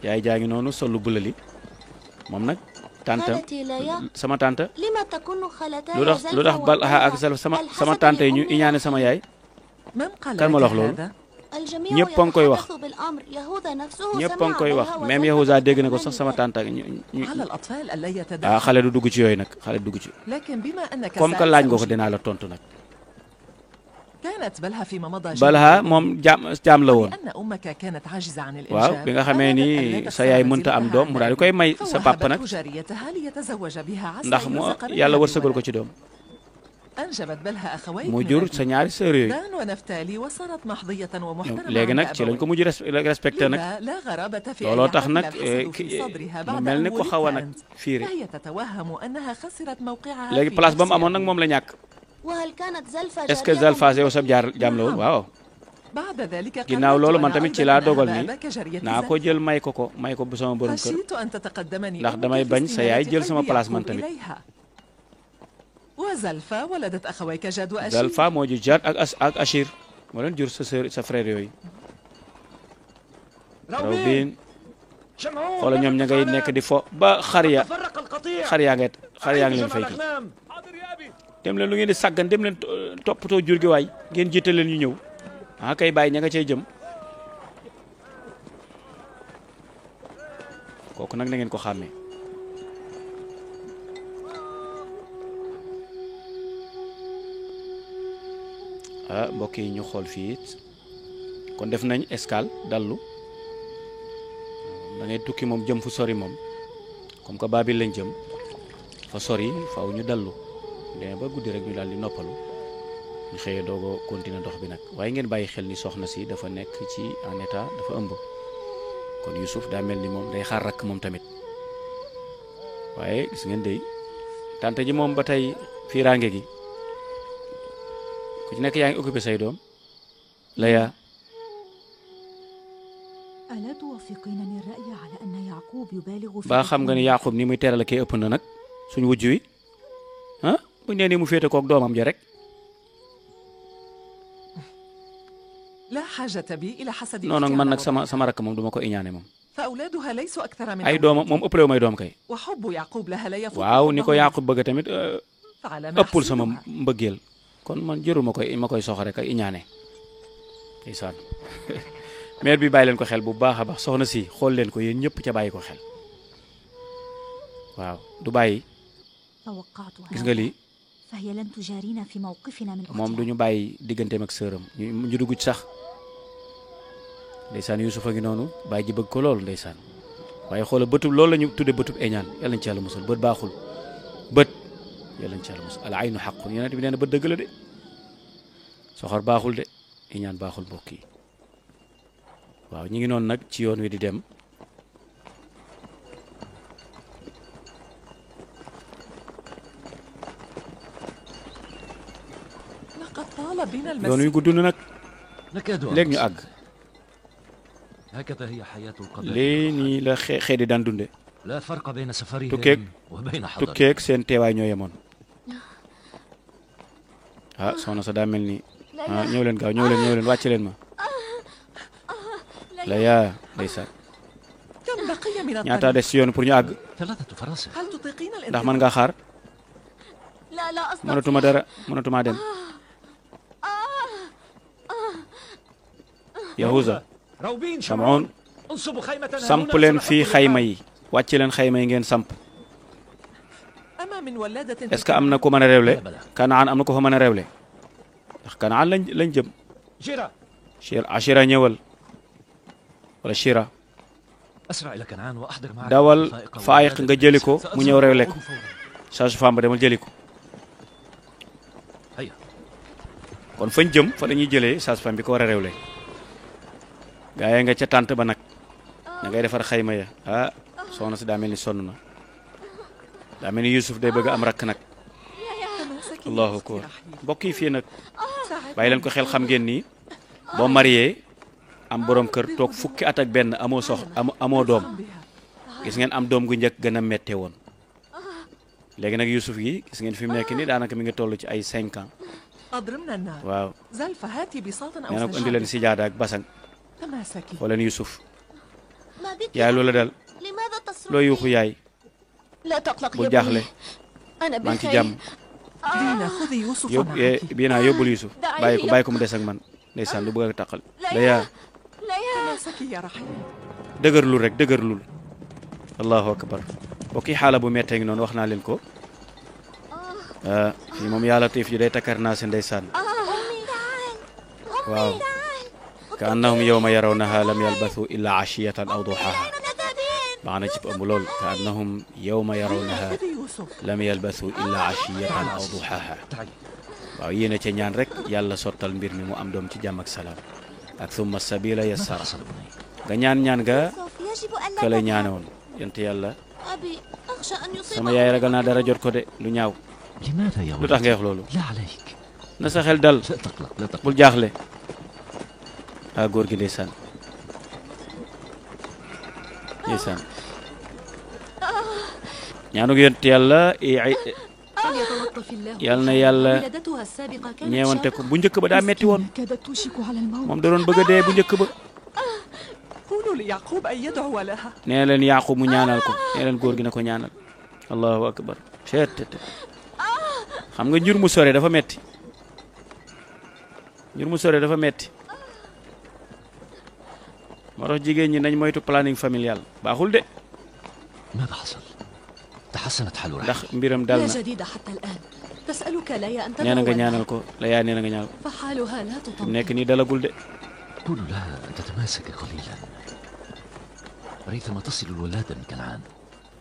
yaay jaa ngi noonu sollu bulali moom nag tànta sama tànta lu tax Balha ak sama tànta yi ñu iñaane sama yaay kan ma la wax loolu ñëpp a ngi koy wax ñëpp a ngi koy wax même Yahuza dégg na ko sax sama tànta xale du dugg ci yooyu nag xale du dugg ci comme que laaj nga ko dinaa la tontu nag Balha moom jaam la woon waaw bi nga xamee ni sa yaay mënta am doom mu daal di koy may sa papa nag ndax mu yàlla wërsëgal ko ci doom mu jur sa ñaari sœur yooyu léegi nag ci lañ ko mujj respecté nag looloo tax nag mu mel ni ko xaw a nag fiire léegi place ba mu amoon nag moom la ñàkk est-ce que Zalfa yow sab jaam la woon waaw ginnaaw loolu man tamit ci laa dogal ni naa ko jël may ko bu sama borom kër ndax damay bañ sa yaay jël sama place man tamit Zalfa moo jur Jaad ak Achir moo leen jur sa frère yooyu Rawbin xoola ñoom ña ngay nekk di fo ba xar yaa ngi leen fay ki dem leen lu ngeen di sàggan dem leen toppatoo jur gi waay ngeen jiite leen ñu ñëw kay bàyyi ña nga cay jëm kooku nag na ngeen ko xàmmee mbokk yi ñu xool fii it kon def nañ escale dallu da ngay tukki moom jëm fu sori moom comme que Baabil lañ jëm fa sori faaw ñu dallu demee ba guddi rek ñu daal di noppalu ñu xëyee doog a continuer dox bi nag waaye ngeen bàyyi xel ni soxna si dafa nekk ci en état dafa ëmb kon Youssouf daa mel ni moom day xaar rakk moom tamit waaye gis ngeen dey tante ji moom ba tey fiiraange gi ku ci nekk yaa ngi occupé say doom Laya ba xam nga ni Yaaqub ni muy teral kay ëpp na nag suñu wujj wi buñ nee nii mu féete koog doomam ja rek non non man nag sama rakk moom duma ko iñaane moom ay doomam moom ëppalewu may doom kay waaw ni ko Yaaqub bëgg tamit ëppul sama mbëggeel kon man jërul ma koy soxore kay iñaane ndeysaan maire bi bàyyi leen ko xel bu baax a baax soxna si xool leen ko yéen ñëpp ca bàyyi ko xel waaw du bàyyi gis nga lii moom du ñu bàyyi digganteem ak sëram ñu dugg ci sax ndeysaan Yuusuf a ngi noonu bàyyi ji bëgg ko loolu ndeysaan waaye xoola bëtub loolu la ñu tudde bëtub eñaan yàlla nañ ci yàlla musal bët baaxul bët yàlla nañ ci yàlla musal al aynu xaqun yonent bi nee na bët dëgg la de soxor baaxul de eñaan baaxul mbokk yi waaw ñu ngi noonu nag ci yoon wi di dem yoon wi gudd na nag léegi ñu àgg lii nii la xeet yi daan dunde tukkeeg seen teewaay ñoo yemoon soxna sa daa mel ni ñëw leen gaaw ñëw leen wàcc leen ma la yaa ndeysaan ñaata des ci yoon pour ñu àgg ndax mën nga xaar mënatuma dem Yahuza Shamoun samp leen fii xayma yi wàcc leen xayma yi ngeen samp est-ce que am na ko mën a réewle Kanaan am na ko fa mën a réewle ndax Kanaan lañ jëm Ashira ñëwal wala Shira dawal Faayiq nga jëli ko mu ñëw réewle ko sage-femme ba demal jëli ko kon fañ jëm fa dañuy jëlee sage-femme bi ko war a réewle gaa yi nga ca tànt ba nag da ngay defar xayma ya soxna si daa mel ni sonn na daa mel ni Yusuf day bëgg am rakk nag allahu akbar mbokk yi fii nag bàyyi leen ko xel xam ngeen ni boo marié am borom kër toog fukki at ak benn amoo doom gis ngeen am doom gu njëkk gën a méttee woon léegi nag Yusuf gi gis ngeen fi mu nekk nii daanaka mi ngi toll ci ay 5 ans waaw nee na ko indi leen sijaada ak basang foo leen Yusuf yaay loola dal loo yuuxu yaay bul jaaxle maa ngi ci jàmm bii naa yóbbul Yusuf bàyyi ko mu des ak man ndeysaan lu bëgg a taqal Laya dëgërlul rek dëgërlul allahu akbar bokki xaala bu mettee ngi noonu wax naa leen ko fii moom yàlla tiif ji day takkar naa si ndeysaan waaw ka annahum yawma yarawnaha lam yalbathu illa ashiyatan aw duhaha baax na ci ëmb lool ka annahum yawma yarawnaha lam yalbathu illa ashiyatan aw duhaha waaw yéene ca ñaan rek yàlla sottal mbir mi mu am doom ci jàmm ak salaam ak summa sabila yassara nga ñaan nga ka lay ñaane woon yent yàlla sama yaay ragal naa dara jot ko de lu ñaaw lu tax ngay wax loolu na sa xel dal bul jaaxle góor gi ndeysaan ñaanug yent yàlla yal na yàlla ñeewante ko bu njëkk ba daa metti woon moom da doon bëgg a dee bu njëkk ba nee leen Yaaqub mu ñaanal ko nee leen góor gi na ko ñaanal allahu akbar xam nga njur mu sore dafa metti moo tax jigéen ñi nañ moytu planning familial baaxul de ndax mbiram dal na nee na nga ñaanal ko Laya nee na nga ñaanal ko nekk nii dalagul de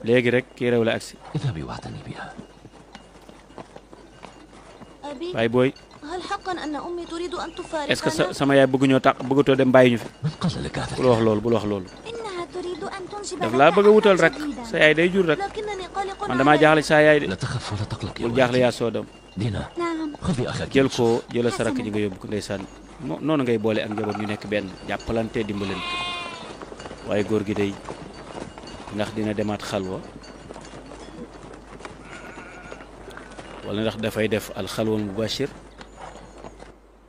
léegi rek kii réew la agsi baay booy est-ce que sama yaay bëggatoo dem bàyyi ñu fi bul wax loolu daf laa bëgg a wutal rek sa yaay day jur rek man damaa jaaxle sa yaay de bul jaaxle yaa soo doom jël sa rakk ji nga yóbbu ko ndeysaan noonu ngay boole ak njaboot ñu nekk benn jàppalante dimbalante waaye góor gi day ndax dina demaat xalwa wala ndax dafay def al xalwa mubashir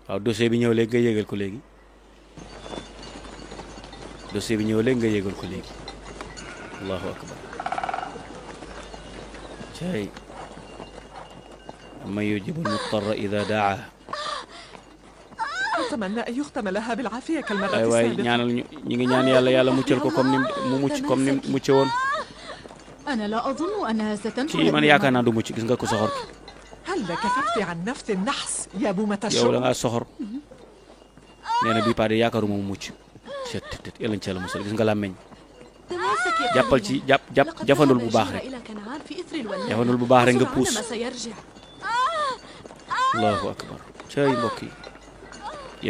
waaw dossier bi ñëw léegi nga yégal ko léegi allahu akbar cay man yujibu al-mutarra idha daa ay waay ñaanal ñu ngi ñaan yàlla muccal ko comme ni mu mucce woon ci man yaakaar naa du mucc gis nga ko soxor ki yow da ngaa soxor nee na bii paa de yaakaaruma mu mucc tet yàlla ci yàlla musal gis nga làmmeñ jàppal ci jafandul bu baax rek nga puus allahu akbar cay mbokk yi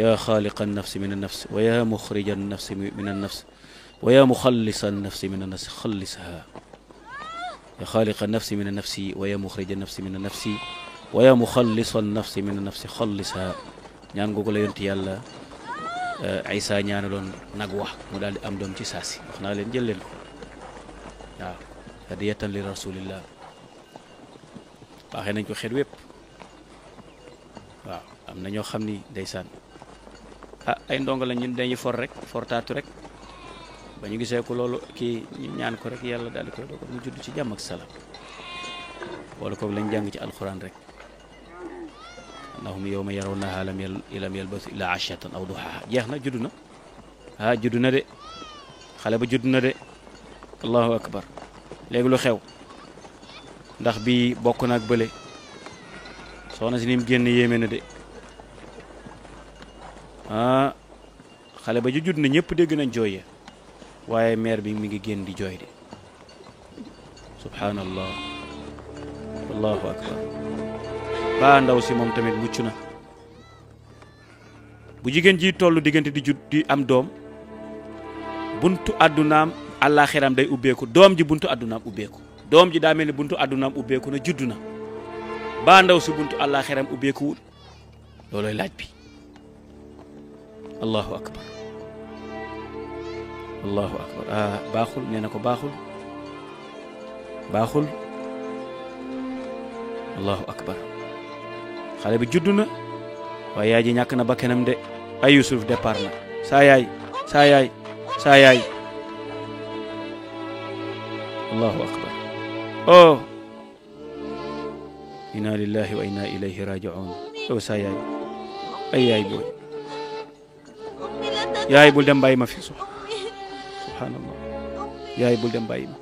yaa xaaliqa an-nafsi min an-nafs wa yaa muxrija an-nafsi min an-nafs wa yaa muxallisa an-nafsi min an-nafs xallisha yaa xaaliqa an-nafsi min an-nafsi wa yaa muxrija an-nafsi min an-nafsi wa yaa muxallisa an-nafsi min an-nafsi xallisha ñaan googu la yonti yàlla Isa ñaanaloon nag wax mu daal di am doom ci saasi wax naa leen jël leen ko waaw hadiyatan li rasulillah baaxee nañ ko xet wépp waaw am na ñoo xam ni ndeysaan ay ndongo lañ ñun dañuy fortaatu rek ba ñu gisee ko loolu kii ñu ñaan ko rek yàlla daal di koy dogal mu judd ci jàmm ak salaam wala ko lañ jàng ci alxuraan rek annahum yawma yarawnaha lam yalbathu illa ashiyatan aw duhaha jeex na judd na juddu na de xale ba juddu na de allahu akbar léegi lu xew ndax bi bokk na ak bële soxna si ni mu génn yéeme na de xale ba ju judd na ñëpp dégg nañ jooye waaye mère bi mi ngi génn di jooy de subhanallah allahu akbar ba ndaw si moom tamit mucc na bu jigéen ji tollu diggante di judd di am doom buntu àddunaam àllaaxiram day ubbeeku doom ji buntu àddunaam ubbeeku doom ji daa mel ni buntu àddunaam ubbeeku na judd na ba ndaw si buntu àllaaxiram ubbeekuwul looloy laaj bi allahu akbar allahu akbar baaxul nee na ko baaxul allahu akbar xale bi judd na waaye yaay ji ñàkk na bakkanam de ay Yusuf départ na saa yaay allahu akbar inna lillahi wa inna ilayhi raji'un saa yaay ay yaay booy yaay bul dem bàyyi ma fi subhanallah yaay bul dem bàyyi ma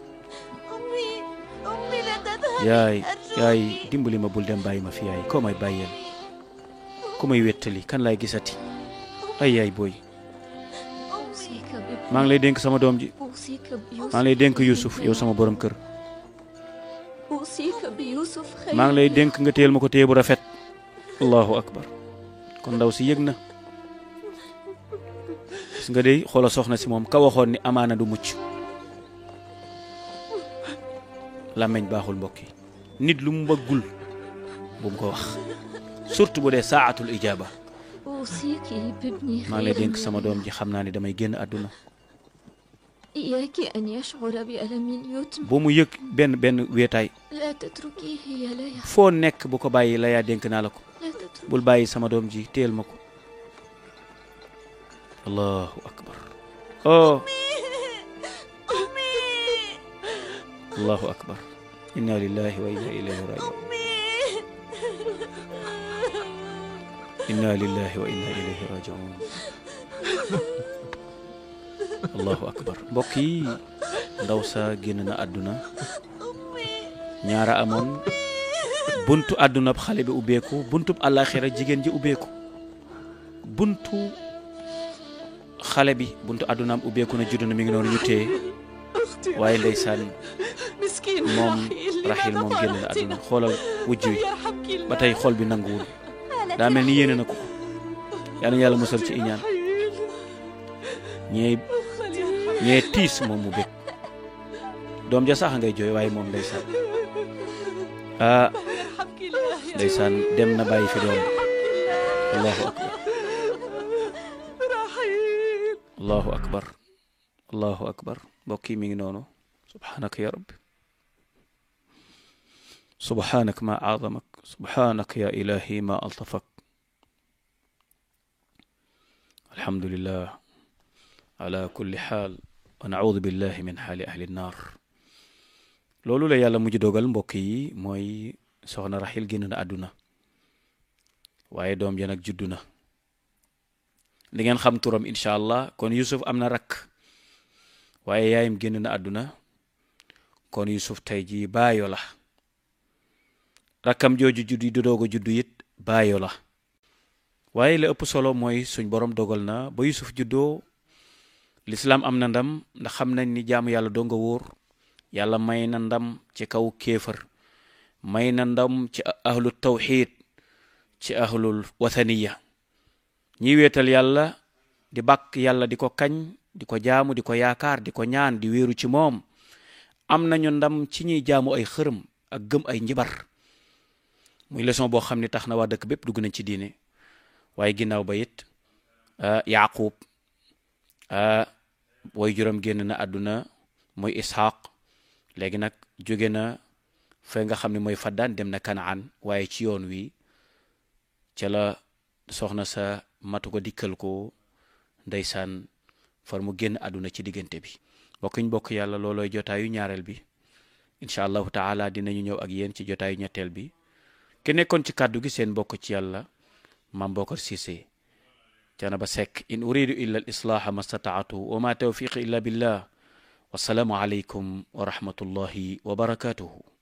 yaay dimbali ma bul dem bàyyi ma fi yaay koo may bàyyeel ku may wettali kan lay gisati ay yaay booy maa ngi lay dénk sama doom ji maa ngi lay dénk Yusuf yow sama borom kër maa ngi lay dénk nga téyel ma ko téye bu rafet allahu akbar kon ndaw si yëg na gis nga dey xoola soxna si moom ka waxoon ni amaana du mucc làmmeñ baaxul mbokk yi nit lu mu bëggul bu mu ko wax surtout bu dee saatul ijaaba maa ngi lay dénk sama doom ji xam naa ne damay génn àdduna bu mu yëg benn wéetaay foo nekk bu ko bàyyi la yaa dénk naa la ko bul bàyyi sama doom ji téel ma ko allahu akbar allahu akbar inna lillahi wa inna ilayhi raji'un inna lillahi wa inna ilayhi raji'un allahu akbar mbokk yi ndaw sa génn na àdduna ñaara amoon buntu àdduna xale bi ubbeeku buntu àllaaxira jigéen ji ubbeeku buntu xale bi buntu àddunaam ubbeeku na juddu na mi ngi noonu ñu téye waaye ndeysaan moom Raxiil moom génn na àdduna xoolal wujj wi ba tey xol bi nanguwul daa mel ni yéene na ko yal na yàlla musal ci iñaan ñee tiis moom mu bég doom ja sax ngay jooy waaye moom ndeysaan ndeysaan dem na bàyyi fi doom allahu akbar allahu akbar allahu akbar mbokk yi mi ngi noonu subhanaka ya rabbi subhanak ma azamak subhanak ya ilahi ma altafak alhamdulillah ala kulli xaal wa naudu billahi min xaali ahli nnar loolu la yàlla mujj dogal mbokk yi mooy soxna Raxiil génn na àdduna waaye doom ja nag juddu na di ngeen xam turam incha allah kon Yusuf am na rakk waaye yaayam génn na àdduna kon Yusuf tey ji baayo la rakkam jooju juddu di doog a juddu it baayo la waaye la ëpp solo mooy suñ borom dogal na ba Yusuf juddoo lislaam am na ndam ndax xam nañ ni jaamu yàlla doo nga wóor yàlla may na ndam ci kaw kéefër may na ndam ci ahlu tawxiid ci ahlul wathaniya ñi weetal yàlla di bàkk yàlla di ko kañ di ko jaamu di ko yaakaar di ko ñaan di wéeru ci moom am nañu ndam ci ñuy jaamu ay xërëm ak gëm ay njibar muy leçon boo xam ne tax na waa dëkk bépp dugg nañ ci diine waaye ginnaaw ba it Yaaqub way juróom génn na àdduna mooy Isxaaq léegi nag jóge na fa nga xam ne mooy Faddaan dem na Kanaan waaye ci yoon wi ca la soxna sa matu ko dikkal ko ndeysaan far mu génn àdduna ci diggante bi bokkuñ bokk yàlla loolooy jotaayu ñaareel bi incha allahu taala dinañu ñëw ak yéen ci jotaayu ñetteel bi ki nekkoon ci kàddu gi seen bokk ci yàlla Mame Bocar Cissé Thiénaba Seck in uridu illa al islaha mastataatu wa ma tawfiqi illa billah. Wassalaamu aleykum wa rahmatullahi wa barakatuhu.